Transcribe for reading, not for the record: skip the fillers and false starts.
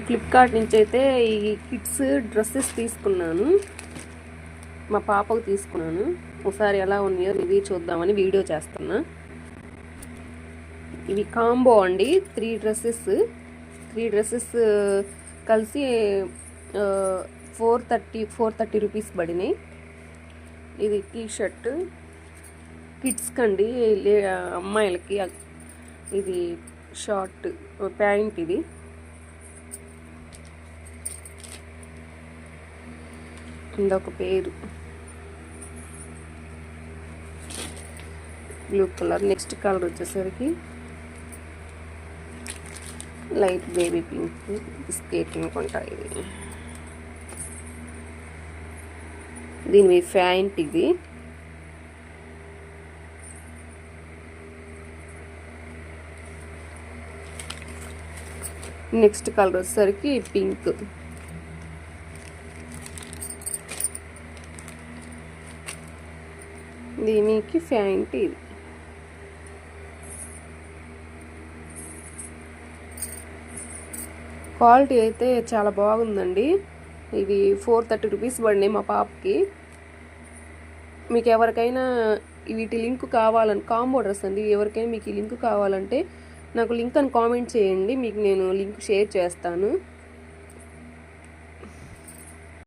Flipkart నుంచి అయితే ఈ కిడ్స్ డ్రెస్సెస్ తీసుకున్నాను. మా పాపకు తీసుకున్నాను. ఒకసారి ఎలా ఉన్నాయో రివ్యూ చూద్దామని వీడియో చేస్తున్నా. ఇవి కాంబో అండి. 3 డ్రెస్సెస్ కలిసి 430 రూపీస్ పడినాయి. ఇది టీ షర్ట్ కిడ్స్కి అండి, అమ్మాయిలకి. ఇది షార్ట్ ప్యాంట్. ఇది ఇంకొక పేరు బ్లూ కలర్. నెక్స్ట్ కలర్ వచ్చేసరికి లైట్ బేబీ పింక్ బిస్కెట్ అనుకుంటా. ఇది దీని ప్యాంట్. ఇది నెక్స్ట్ కలర్ వచ్చేసరికి పింక్. దీనికి ప్యాంట్. ఇది క్వాలిటీ అయితే చాలా బాగుందండి. ఇవి 430 రూపీస్ పడినాయి మా పాపకి. మీకు ఎవరికైనా వీటి లింక్ కావాలని, కాంబో డ్రెస్ అండి, ఎవరికైనా మీకు ఈ లింక్ కావాలంటే నాకు లింక్ అని కామెంట్ చేయండి, మీకు నేను లింక్ షేర్ చేస్తాను.